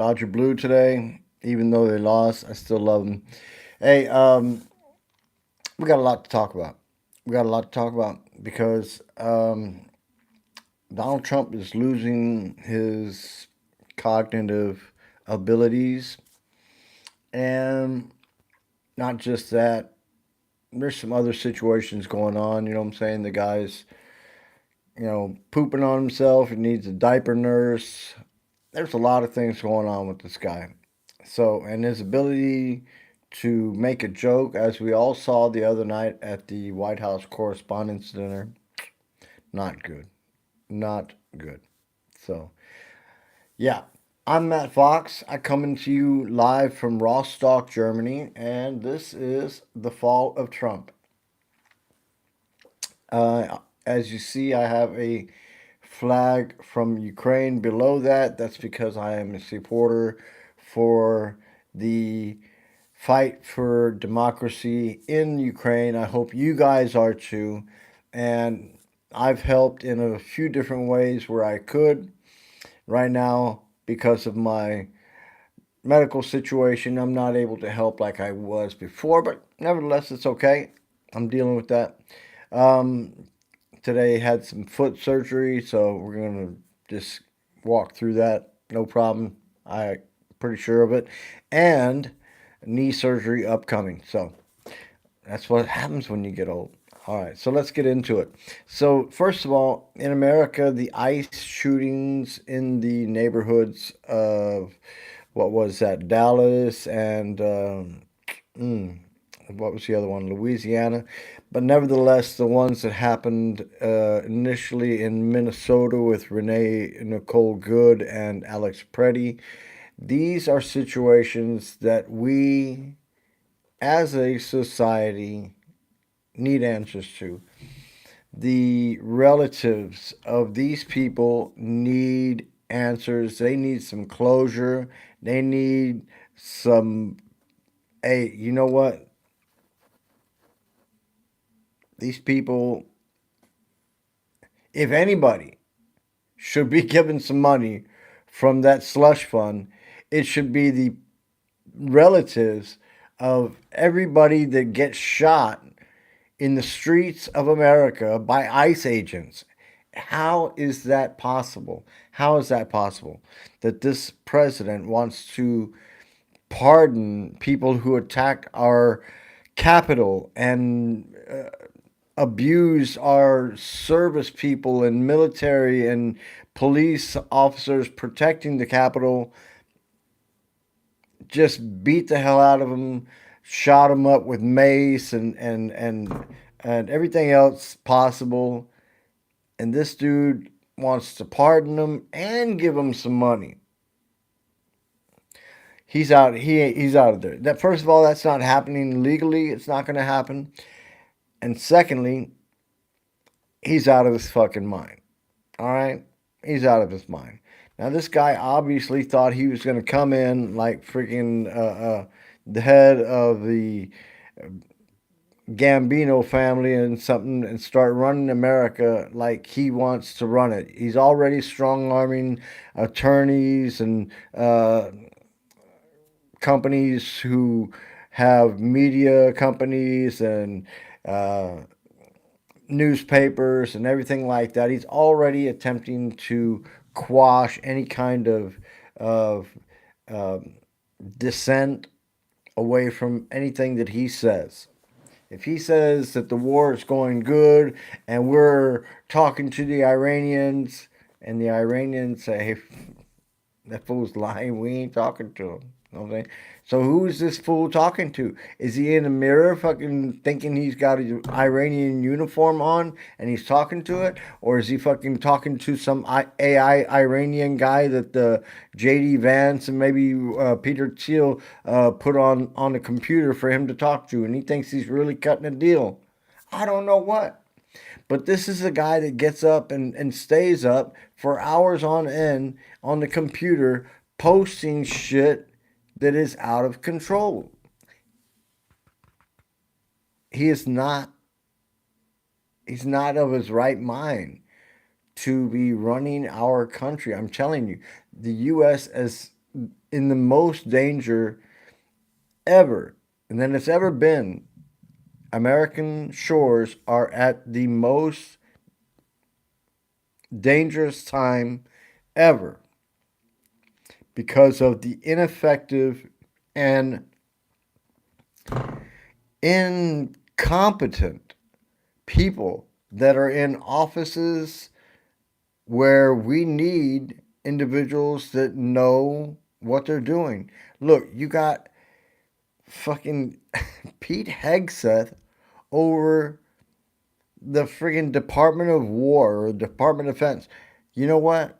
Dodger Blue today. Even though they lost, I still love them. Hey, we got a lot to talk about. We got a lot to talk about because Donald Trump is losing his cognitive abilities, and not just that. There's some other situations going on. You know what I'm saying? The guy's, pooping on himself. He needs a diaper nurse. There's a lot of things going on with this guy. So, and his ability to make a joke, as we all saw the other night at the White House Correspondents' Dinner, not good. Not good. So, yeah. I'm Matt Fox. I coming to you live from Rostock, Germany, and this is the fall of Trump. As you see, I have a flag from Ukraine below that. That's because I am a supporter for the fight for democracy in Ukraine. I hope you guys are too. And I've helped in a few different ways where I could. Right now, because of my medical situation, I'm not able to help like I was before, but nevertheless, it's okay. I'm dealing with that. Um, Today had some foot surgery, so we're gonna just walk through that. No problem. I'm pretty sure of it. And knee surgery upcoming. So that's what happens when you get old. All right, so let's get into it. So, first of all, in America, the ICE shootings in the neighborhoods of what was that, Dallas and mm, what was the other one, Louisiana. But nevertheless, the ones that happened initially in Minnesota with Renee Nicole Good and Alex Preddy, these are situations that we as a society need answers to. The relatives of these people need answers. They need some closure. They need some, hey, you know what? These people, if anybody should be given some money from that slush fund, it should be the relatives of everybody that gets shot in the streets of America by ICE agents. How is that possible? How is that possible that this president wants to pardon people who attacked our Capitol and abused our service people and military and police officers protecting the Capitol, just beat the hell out of them, shot them up with mace and everything else possible. And this dude wants to pardon them and give them some money. He's out. He's out of there. That first of all, that's not happening legally. It's not going to happen. And secondly, he's out of his fucking mind. All right, he's out of his mind. Now this guy obviously thought he was going to come in like freaking the head of the Gambino family and something and start running America like he wants to run it. He's already strong arming attorneys and companies who have media companies and uh, newspapers and everything like that. He's already attempting to quash any kind of um dissent away from anything that he says. If he says that the war is going good and we're talking to the Iranians and the Iranians say, hey, that fool's lying, we ain't talking to him. You know what I'm saying? So who is this fool talking to? Is he in the mirror fucking thinking he's got an Iranian uniform on and he's talking to it? Or is he fucking talking to some AI Iranian guy that the JD Vance and maybe Peter Thiel put on the computer for him to talk to and he thinks he's really cutting a deal? I don't know what. But this is a guy that gets up and stays up for hours on end on the computer posting shit that is out of control. He is not he's not of his right mind to be running our country. I'm telling you, the US as in the most danger ever than it's ever been. American shores are at the most dangerous time ever because of the ineffective and incompetent people that are in offices where we need individuals that know what they're doing. Look, you got fucking Pete Hegseth over the friggin' Department of War or Department of Defense. You know what?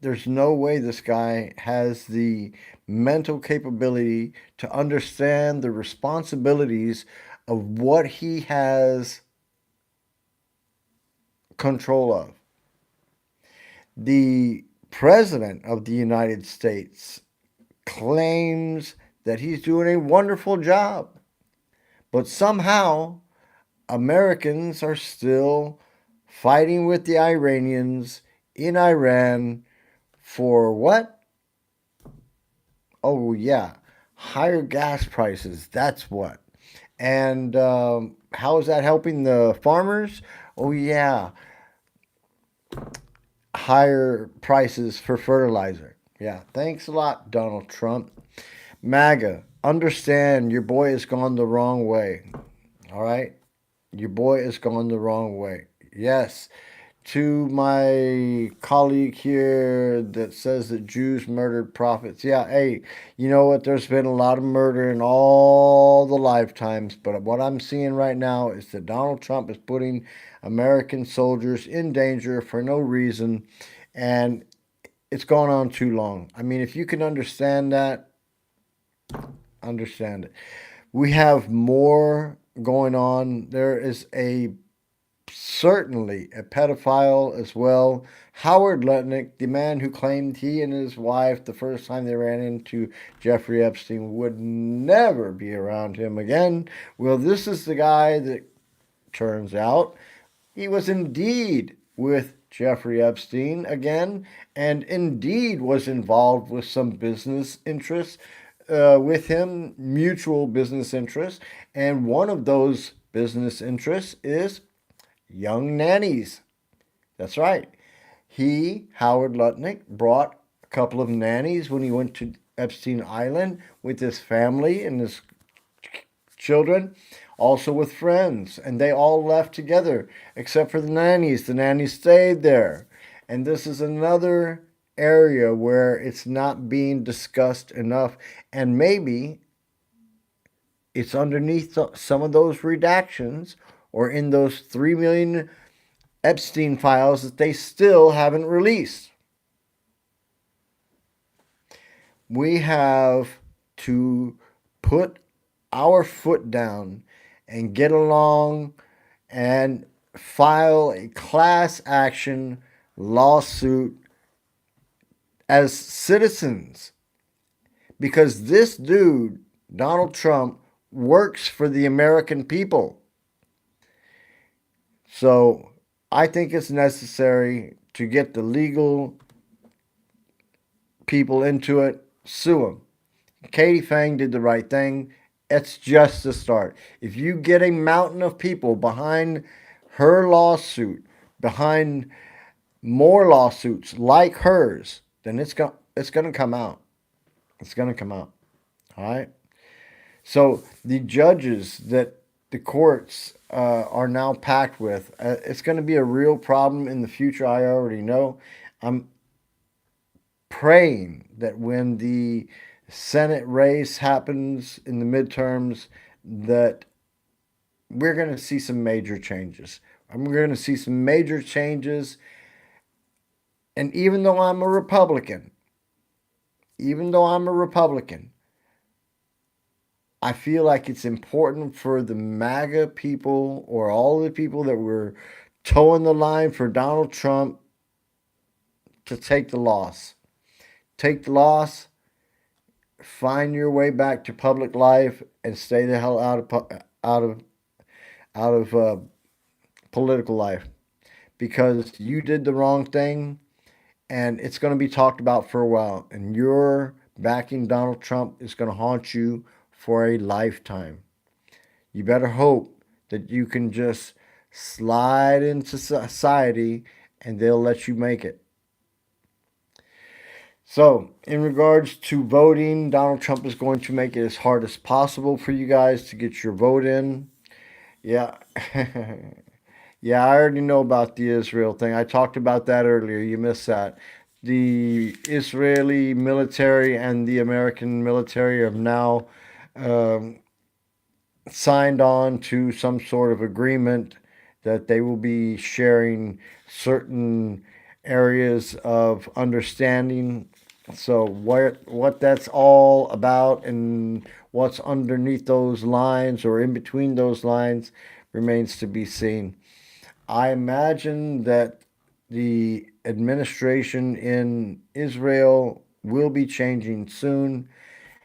There's no way this guy has the mental capability to understand the responsibilities of what he has control of. The President of the United States claims that he's doing a wonderful job, but somehow Americans are still fighting with the Iranians in Iran for what? Oh, yeah, higher gas prices. That's what. And how is that helping the farmers? Oh, yeah, higher prices for fertilizer. Yeah, thanks a lot, Donald Trump. MAGA, understand your boy has gone the wrong way. All right? Your boy has gone the wrong way. Yes, to my colleague here that says that Jews murdered prophets. Yeah, hey, you know what? There's been a lot of murder in all the lifetimes, but what I'm seeing right now is that Donald Trump is putting American soldiers in danger for no reason, and it's gone on too long. I mean, if you can understand that, understand it. We have more going on. There is a certainly a pedophile as well. Howard Lutnick, the man who claimed he and his wife, the first time they ran into Jeffrey Epstein, would never be around him again. Well, this is the guy that turns out he was indeed with Jeffrey Epstein again, and indeed was involved with some business interests with him, mutual business interests. And one of those business interests is young nannies. That's right. He, Howard Lutnick, brought a couple of nannies when he went to Epstein Island with his family and his children, also with friends, and they all left together except for the nannies. The nannies stayed there. And this is another area where it's not being discussed enough, and maybe it's underneath some of those redactions or in those 3 million Epstein files that they still haven't released. We have to put our foot down and get along and file a class action lawsuit as citizens because this dude, Donald Trump, works for the American people. So I think it's necessary to get the legal people into it, sue them. Katie Fang did the right thing. It's just the start. If you get a mountain of people behind her lawsuit, behind more lawsuits like hers, then it's going to come out. It's going to come out. All right? So the judges that the courts are now packed with, it's going to be a real problem in the future. I already know. I'm praying that when the Senate race happens in the midterms, that we're going to see some major changes. We're going to see some major changes. And even though I'm a Republican, even though I'm a Republican, I feel like it's important for the MAGA people or all the people that were toeing the line for Donald Trump to take the loss. Take the loss, find your way back to public life, and stay the hell out of political life because you did the wrong thing, and it's going to be talked about for a while. And your backing Donald Trump is going to haunt you for a lifetime. You better hope that you can just slide into society and they'll let you make it. So, in regards to voting, Donald Trump is going to make it as hard as possible for you guys to get your vote in. Yeah. Yeah, I already know about the Israel thing. I talked about that earlier. You missed that. The Israeli military and the American military have now um, signed on to some sort of agreement that they will be sharing certain areas of understanding. So what that's all about and what's underneath those lines or in between those lines remains to be seen. I imagine that the administration in Israel will be changing soon,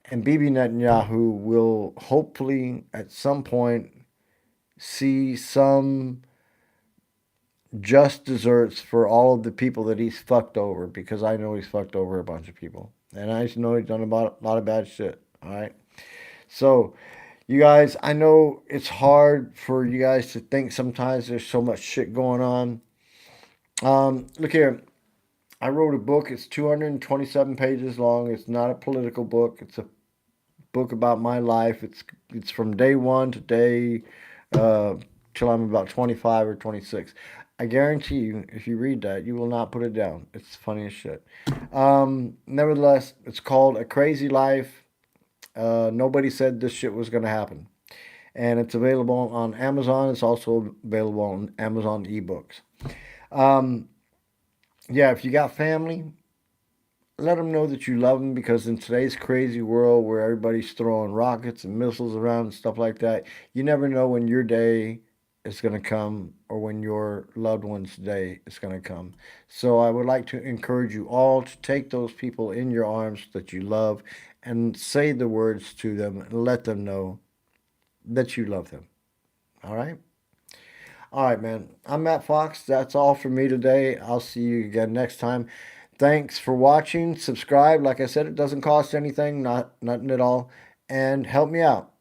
and Bibi Netanyahu will hopefully at some point see some just desserts for all of the people that he's fucked over, because I know he's fucked over a bunch of people. And I know he's done a lot of bad shit. All right. So, you guys, I know it's hard for you guys to think sometimes. There's so much shit going on. Look here. I wrote a book. It's 227 pages long. It's not a political book. It's a book about my life. It's from day one to day uh, till I'm about 25 or 26. I guarantee you, if you read that, you will not put it down. It's funny as shit. Nevertheless, it's called A Crazy Life. Nobody said this shit was going to happen. And it's available on Amazon. It's also available on Amazon eBooks. Um, yeah, if you got family, let them know that you love them, because in today's crazy world where everybody's throwing rockets and missiles around and stuff like that, you never know when your day is going to come or when your loved one's day is going to come. So I would like to encourage you all to take those people in your arms that you love and say the words to them and let them know that you love them. All right? All right, man. I'm Matt Fox. That's all for me today. I'll see you again next time. Thanks for watching. Subscribe. Like I said, it doesn't cost anything, nothing at all. And help me out.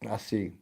I'll see you.